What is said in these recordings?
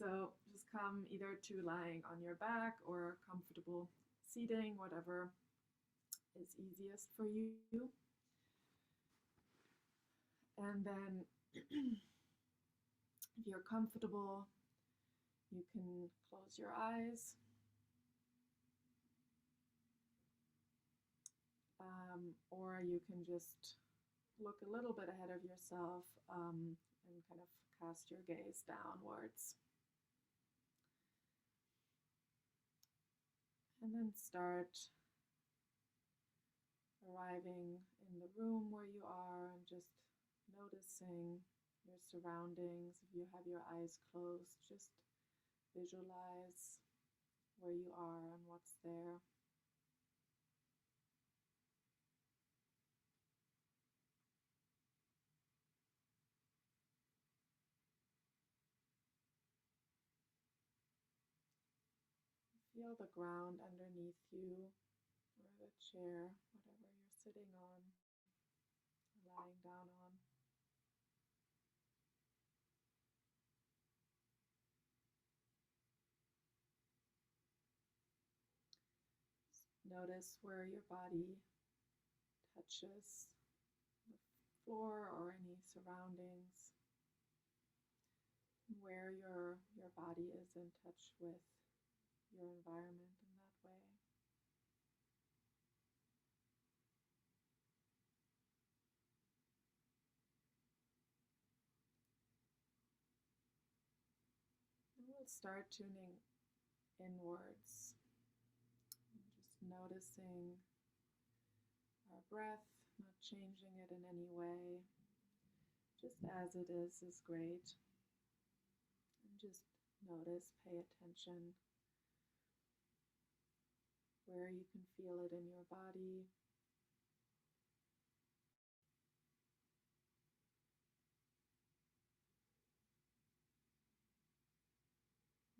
So just come either to lying on your back or comfortable seating, whatever is easiest for you. And then if you're comfortable, you can close your eyes. Or you can just look a little bit ahead of yourself and kind of cast your gaze downwards. And then start arriving in the room where you are and just noticing your surroundings. If you have your eyes closed, just visualize where you are and what's there. Feel the ground underneath you or the chair, whatever you're sitting on, lying down on. Notice where your body touches the floor or any surroundings, where your body is in touch with your environment in that way. And we'll start tuning inwards, just noticing our breath, not changing it in any way. Just as it is great. And just notice, pay attention where you can feel it in your body.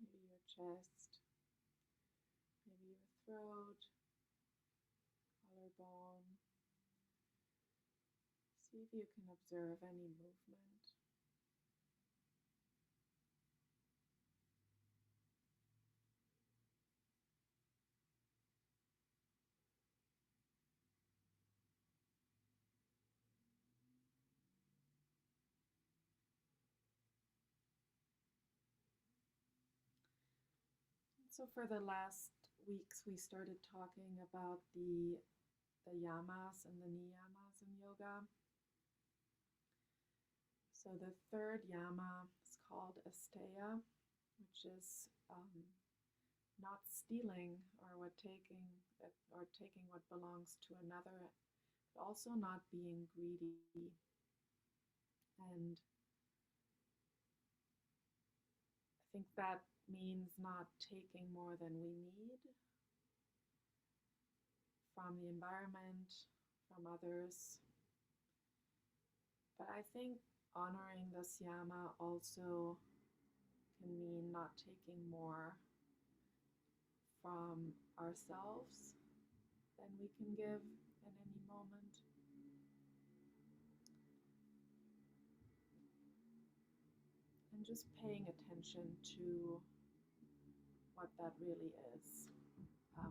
Maybe your chest, maybe your throat, collarbone. See if you can observe any movement. So for the last weeks, we started talking about the yamas and the niyamas in yoga. So the third yama is called asteya, which is not stealing or taking what belongs to another, but also not being greedy. And I think that means not taking more than we need from the environment, from others. But I think honoring this yama also can mean not taking more from ourselves than we can give in any moment. And just paying attention to what that really is,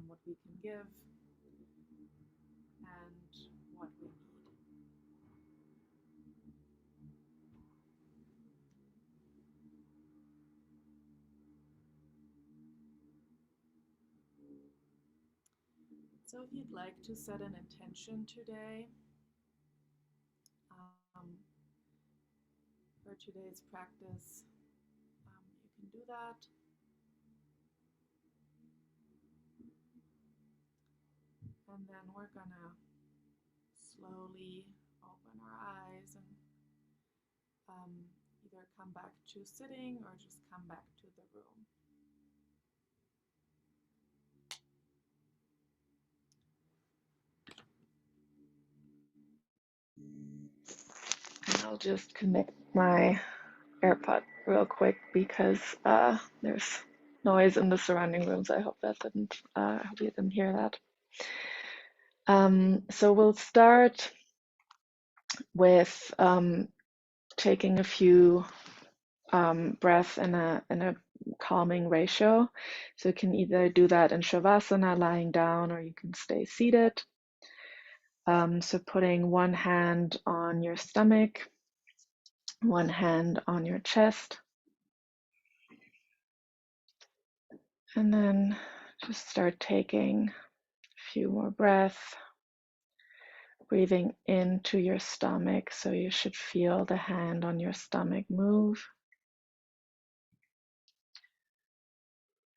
what we can give and what we need. So if you'd like to set an intention today for today's practice, you can do that. And then we're gonna slowly open our eyes and either come back to sitting or just come back to the room. And I'll just connect my AirPod real quick because there's noise in the surrounding rooms. I hope you didn't hear that. So we'll start with taking a few breaths in a calming ratio. So you can either do that in Shavasana, lying down, or you can stay seated. So putting one hand on your stomach, one hand on your chest, and then just start taking a few more breaths, breathing into your stomach. So you should feel the hand on your stomach move.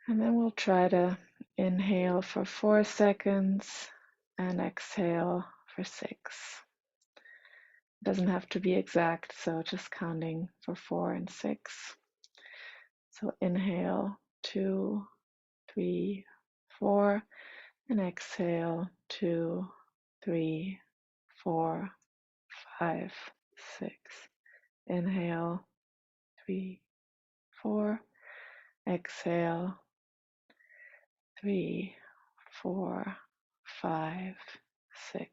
And then we'll try to inhale for 4 seconds and exhale for 6. It doesn't have to be exact, so just counting for 4 and 6. So inhale 2, 3, 4, and exhale 2, 3, 4, 5, 6. Inhale 3, 4, exhale 3, 4, 5, 6.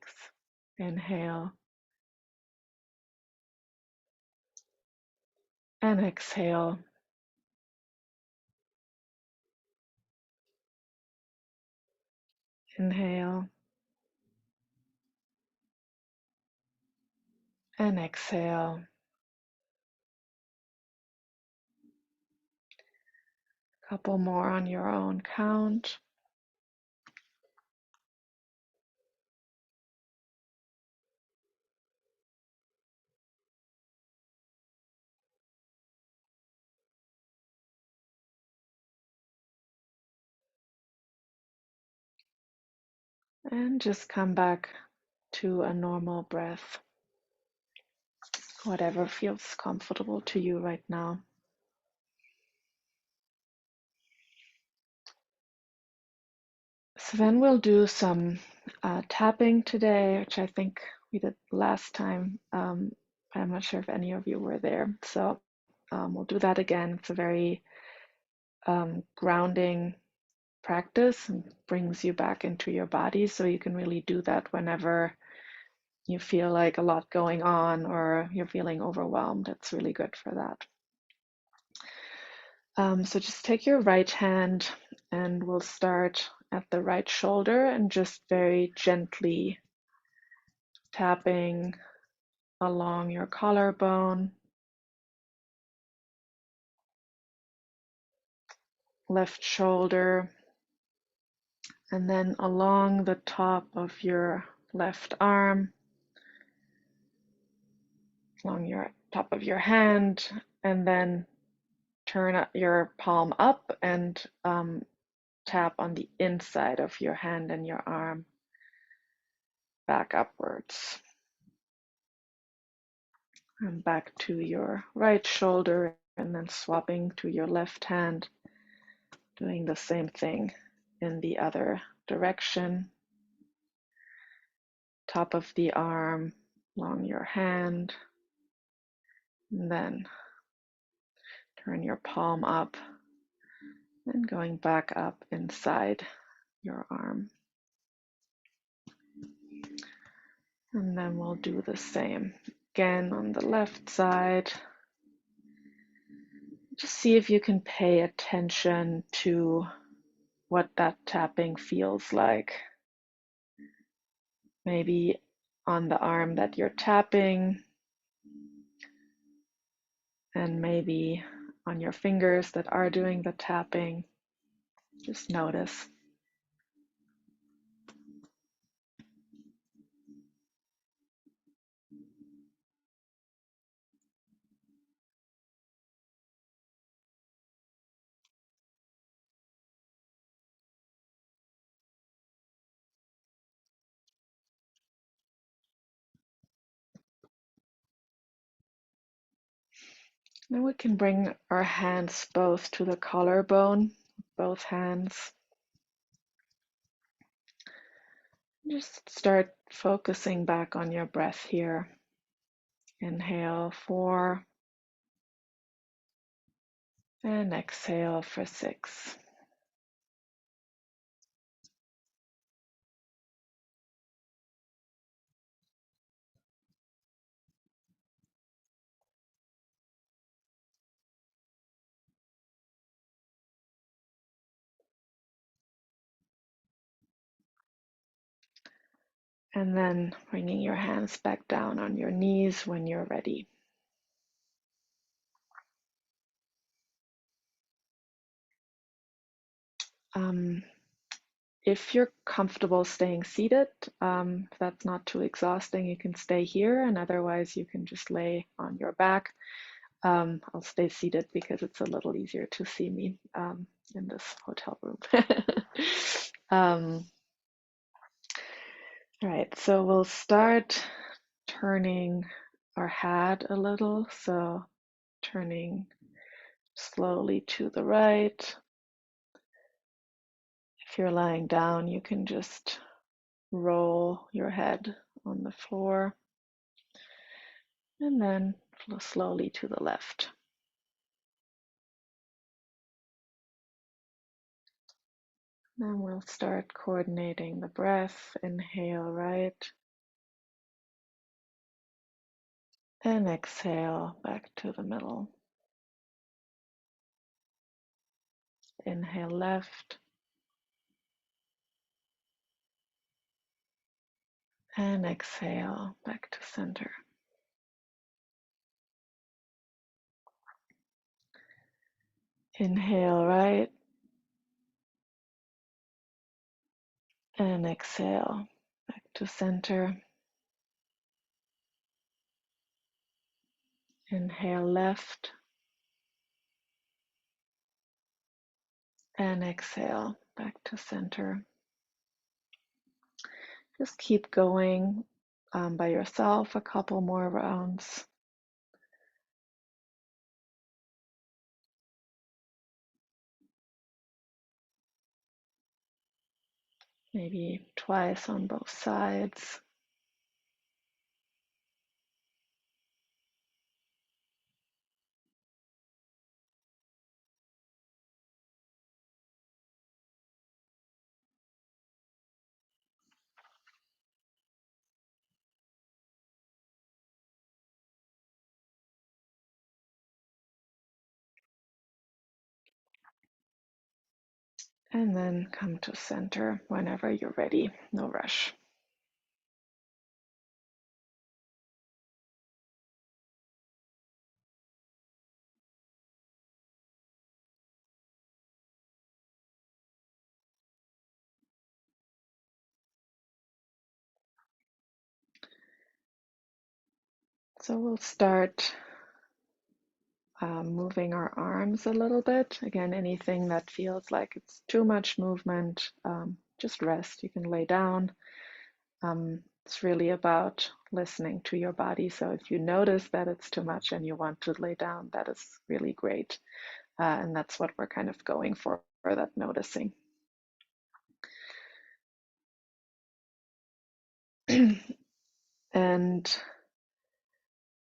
Inhale and exhale. Inhale and exhale. A couple more on your own count. And just come back to a normal breath, whatever feels comfortable to you right now. So then we'll do some tapping today, which I think we did last time. I'm not sure if any of you were there. So we'll do that again. It's a very grounding practice and brings you back into your body. So you can really do that whenever you feel like a lot going on or you're feeling overwhelmed. It's really good for that. So just take your right hand and we'll start at the right shoulder and just very gently tapping along your collarbone, left shoulder, and then along the top of your left arm, along your top of your hand, and then turn your palm up and tap on the inside of your hand and your arm back upwards. And back to your right shoulder, and then swapping to your left hand, doing the same thing in the other direction. Top of the arm, along your hand, and then turn your palm up and going back up inside your arm. And then we'll do the same again on the left side. Just see if you can pay attention to what that tapping feels like. Maybe on the arm that you're tapping, and maybe on your fingers that are doing the tapping. Just notice. Now we can bring our hands both to the collarbone, both hands. Just start focusing back on your breath here. Inhale 4 and exhale for 6. And then bringing your hands back down on your knees when you're ready. If you're comfortable staying seated, if that's not too exhausting, you can stay here, and otherwise you can just lay on your back. I'll stay seated because it's a little easier to see me in this hotel room. um, all right, so we'll start turning our head a little. So turning slowly to the right. If you're lying down, you can just roll your head on the floor and then slowly to the left. Then we'll start coordinating the breath. Inhale right and exhale back to the middle. Inhale left and exhale back to center. Inhale right and exhale back to center. Inhale left and exhale back to center. Just keep going by yourself a couple more rounds. Maybe twice on both sides. And then come to center whenever you're ready. No rush. So we'll start moving our arms a little bit. Again, anything that feels like it's too much movement, just rest. You can lay down. It's really about listening to your body. So if you notice that it's too much and you want to lay down, that is really great. And that's what we're kind of going for that noticing. And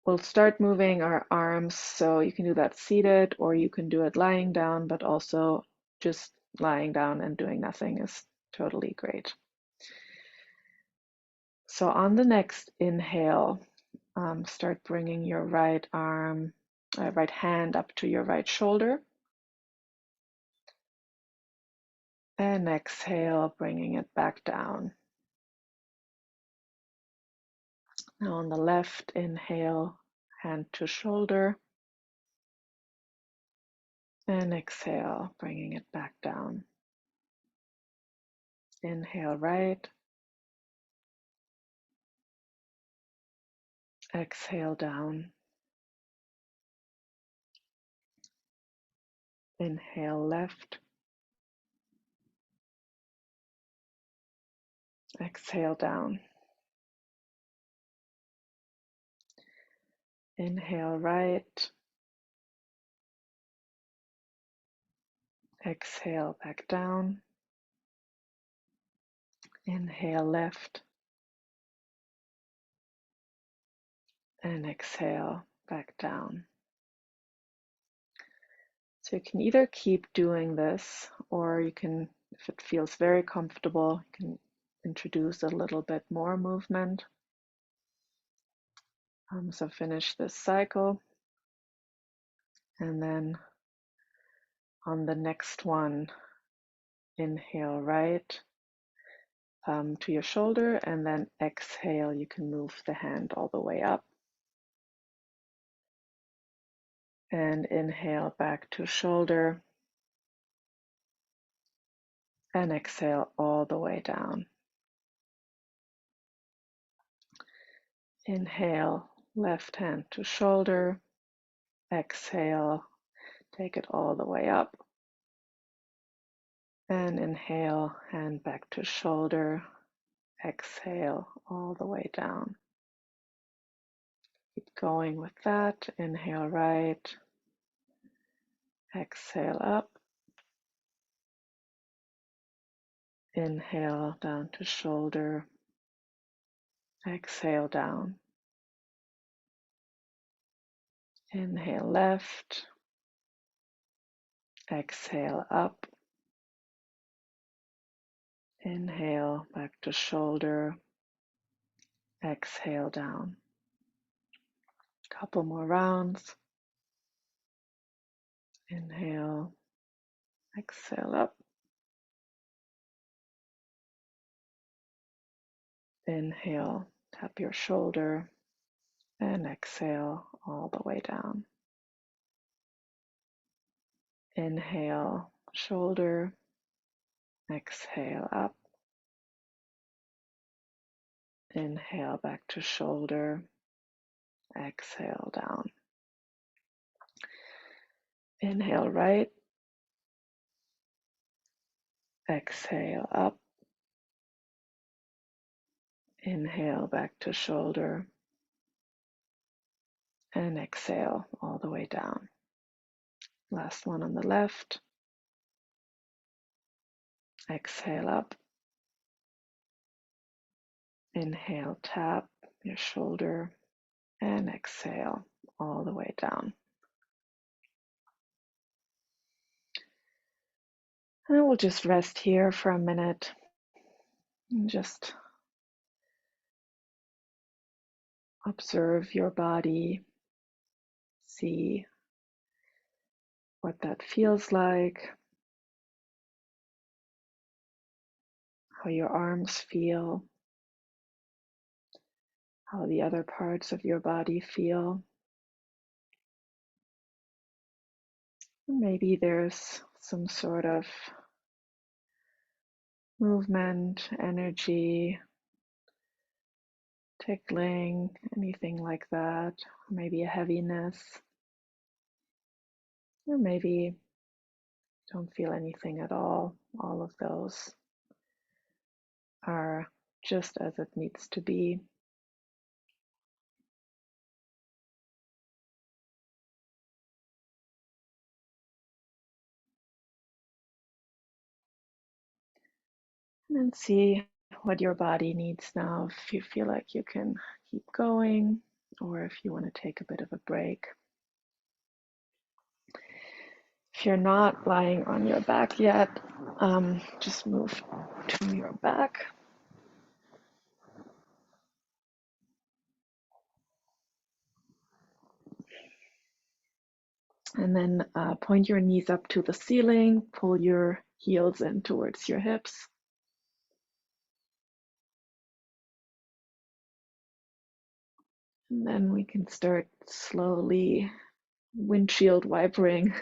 we'll start moving our arms. So you can do that seated or you can do it lying down, but also just lying down and doing nothing is totally great. So on the next inhale, start bringing your right hand up to your right shoulder. And exhale, bringing it back down. Now on the left, inhale, hand to shoulder. And exhale, bringing it back down. Inhale right. Exhale down. Inhale left. Exhale down. Inhale right. Exhale back down. Inhale left. And exhale back down. So you can either keep doing this, or you can, if it feels very comfortable, you can introduce a little bit more movement. So finish this cycle, and then on the next one, inhale right, to your shoulder, and then exhale, you can move the hand all the way up. And inhale back to shoulder, and exhale all the way down. Inhale, left hand to shoulder, exhale, take it all the way up. And inhale, hand back to shoulder, exhale all the way down. Keep going with that. Inhale right, exhale up. Inhale down to shoulder, exhale down. Inhale left, exhale up. Inhale back to shoulder, exhale down. Couple more rounds. Inhale, exhale up. Inhale, tap your shoulder, and exhale all the way down. Inhale, shoulder, exhale up. Inhale back to shoulder, exhale down. Inhale right, exhale up. Inhale back to shoulder, and exhale all the way down. Last one on the left. Exhale up. Inhale, tap your shoulder, and exhale all the way down. And we'll just rest here for a minute and just observe your body, see what that feels like, how your arms feel, how the other parts of your body feel. Maybe there's some sort of movement, energy, tickling, anything like that. Maybe a heaviness, or maybe don't feel anything at all. All of those are just as it needs to be. And then see what your body needs now. If you feel like you can keep going, or if you want to take a bit of a break. If you're not lying on your back yet, just move to your back. And then point your knees up to the ceiling, pull your heels in towards your hips. And then we can start slowly windshield wipering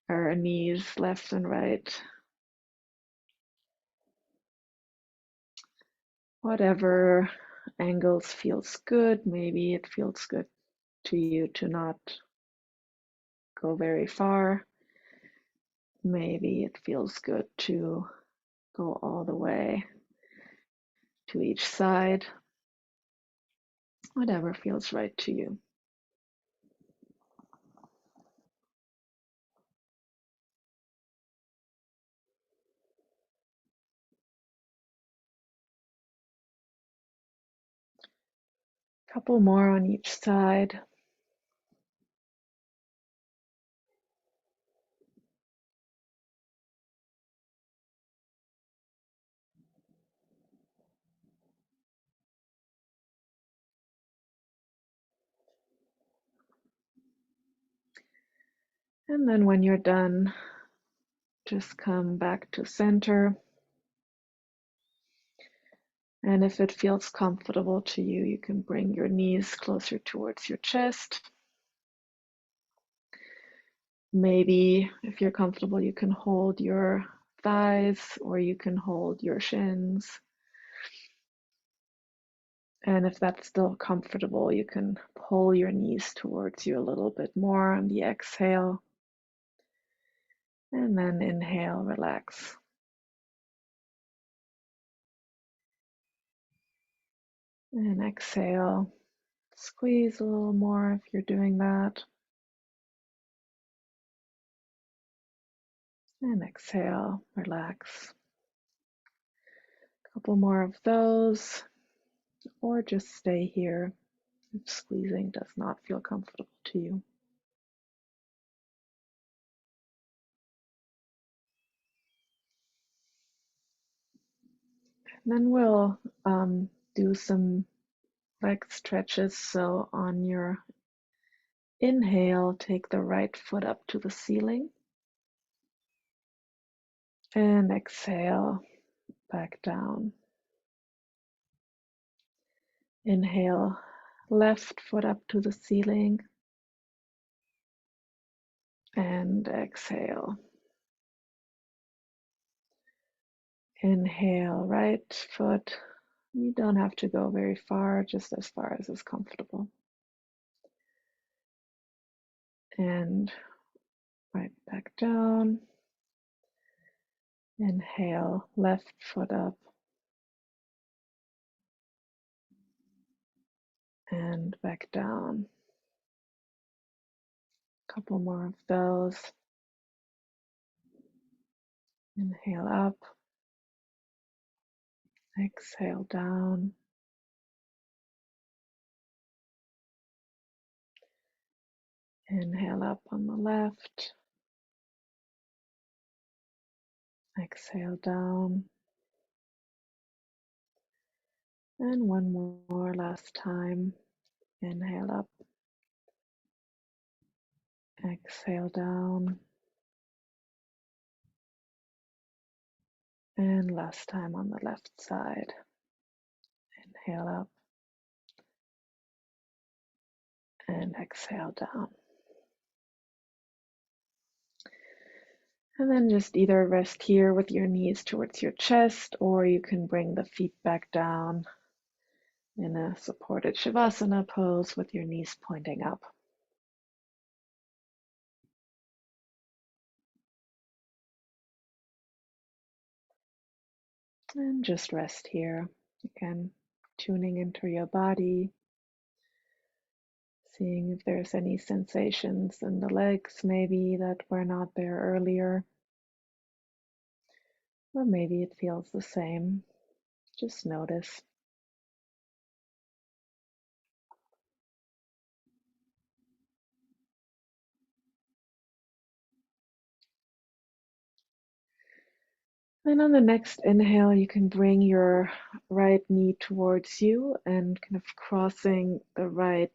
our knees left and right. Whatever angles feels good. Maybe it feels good to you to not go very far. Maybe it feels good to go all the way to each side. Whatever feels right to you. Couple more on each side. And then when you're done, just come back to center. And if it feels comfortable to you, you can bring your knees closer towards your chest. Maybe if you're comfortable, you can hold your thighs or you can hold your shins. And if that's still comfortable, you can pull your knees towards you a little bit more on the exhale. And then inhale, relax. And exhale, squeeze a little more if you're doing that. And exhale, relax. A couple more of those, or just stay here if squeezing does not feel comfortable to you. And then we'll do some leg stretches. So on your inhale, take the right foot up to the ceiling. And exhale, back down. Inhale, left foot up to the ceiling. And exhale. Inhale, right foot. You don't have to go very far, just as far as is comfortable. And right back down. Inhale, left foot up. And back down. Couple more of those. Inhale up. Exhale down. Inhale up on the left. Exhale down. And one more last time. Inhale up. Exhale down. And last time on the left side. Inhale up. And exhale down. And then just either rest here with your knees towards your chest, or you can bring the feet back down in a supported Shavasana pose with your knees pointing up. And just rest here. Again, tuning into your body, seeing if there's any sensations in the legs maybe that were not there earlier. Or maybe it feels the same. Just notice. Then on the next inhale, you can bring your right knee towards you and kind of crossing the right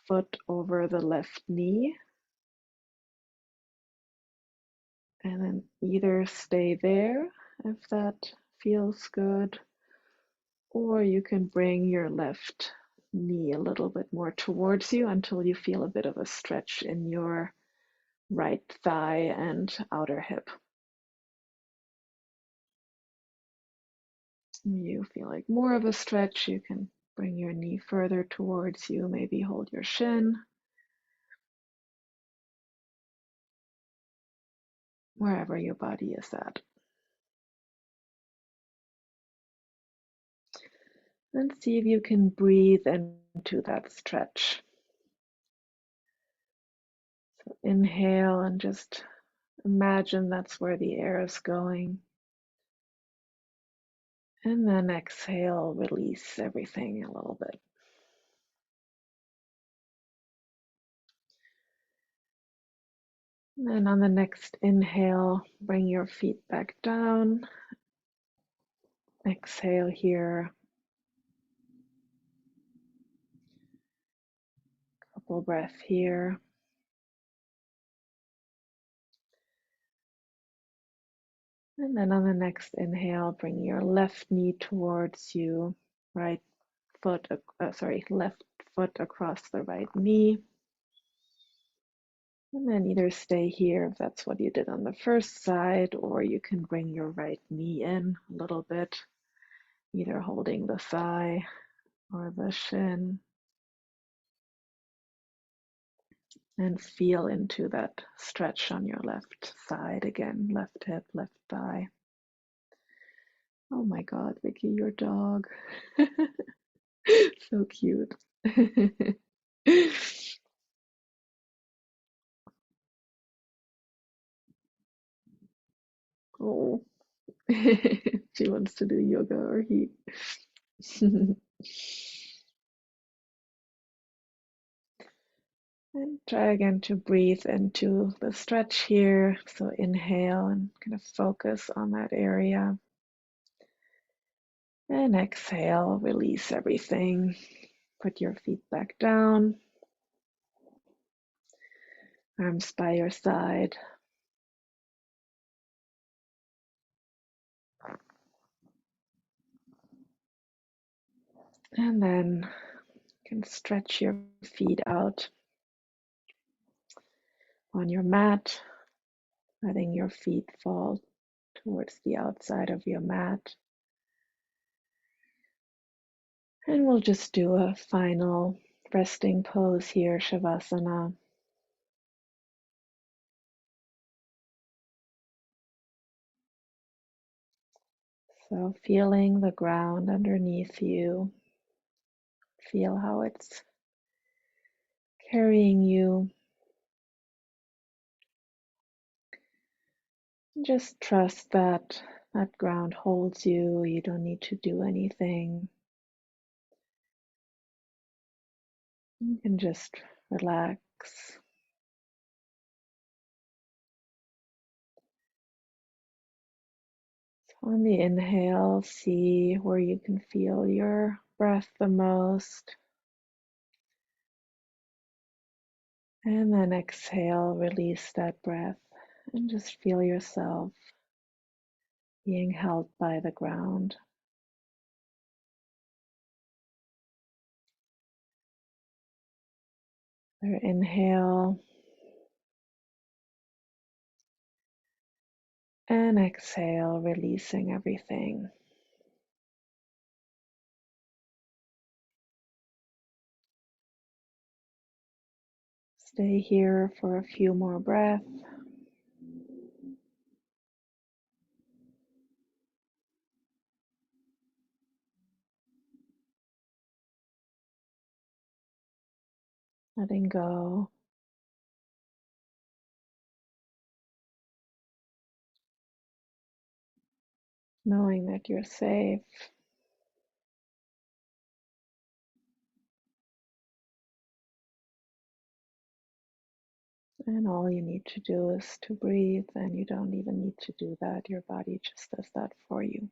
foot over the left knee. And then either stay there if that feels good, or you can bring your left knee a little bit more towards you until you feel a bit of a stretch in your right thigh and outer hip. You feel like more of a stretch, you can bring your knee further towards you, maybe hold your shin, wherever your body is at. And see if you can breathe into that stretch. So inhale and just imagine that's where the air is going. And then exhale, release everything a little bit. And then on the next inhale, bring your feet back down. Exhale here. Couple breath here. And then on the next inhale, bring your left knee towards you, right foot, left foot across the right knee. And then either stay here if that's what you did on the first side, or you can bring your right knee in a little bit, either holding the thigh or the shin, and feel into that stretch on your left side again, left hip, left thigh. Oh my God, Vicky, your dog. So cute. Oh, she wants to do yoga or he. And try again to breathe into the stretch here. So inhale and kind of focus on that area. And exhale, release everything. Put your feet back down, arms by your side. And then you can stretch your feet out on your mat, letting your feet fall towards the outside of your mat. And we'll just do a final resting pose here, Shavasana. So feeling the ground underneath you, feel how it's carrying you. Just trust that that ground holds you. You don't need to do anything. You can just relax. So on the inhale, see where you can feel your breath the most. And then exhale, release that breath and just feel yourself being held by the ground. Or inhale and exhale, releasing everything. Stay here for a few more breaths. Letting go. Knowing that you're safe. And all you need to do is to breathe, and you don't even need to do that. Your body just does that for you.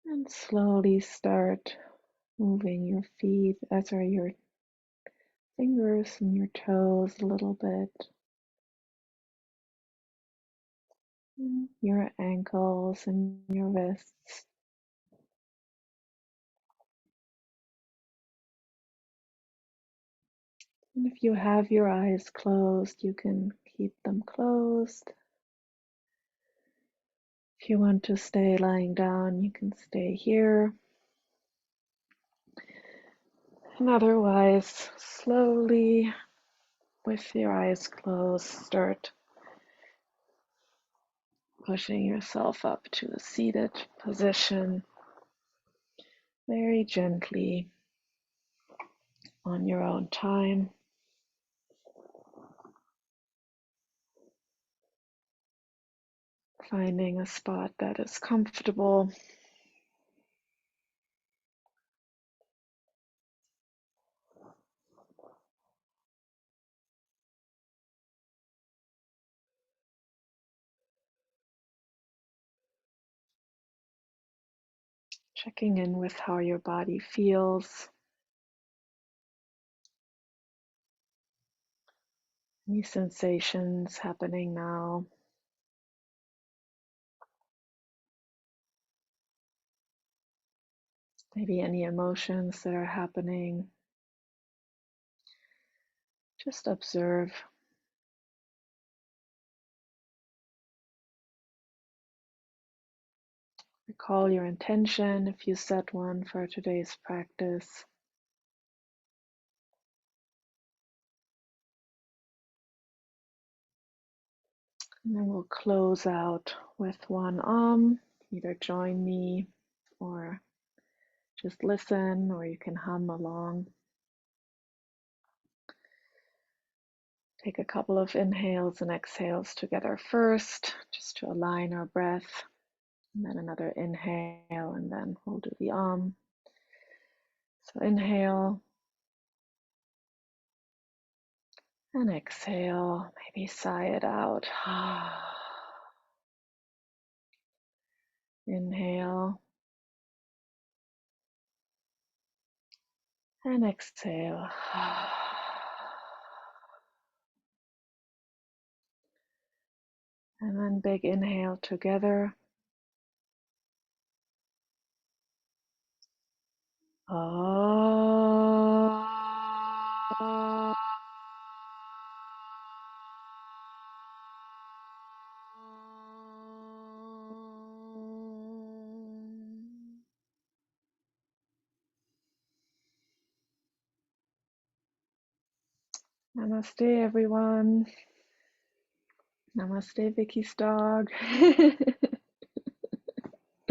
And slowly start moving your feet, as are your fingers and your toes a little bit. Your ankles and your wrists. And if you have your eyes closed, you can keep them closed. If you want to stay lying down, you can stay here. And otherwise, slowly, with your eyes closed, start pushing yourself up to a seated position very gently. on your own time. Finding a spot that is comfortable. Checking in with how your body feels. Any sensations happening now? Maybe any emotions that are happening. Just observe. Recall your intention if you set one for today's practice. And then we'll close out with one Either join me or just listen, or you can hum along. Take a couple of inhales and exhales together first, just to align our breath. And then another inhale, and then we'll do the So inhale and exhale. Maybe sigh it out. Inhale and exhale. And then big inhale together. Namaste, everyone. Namaste, Vicky's dog.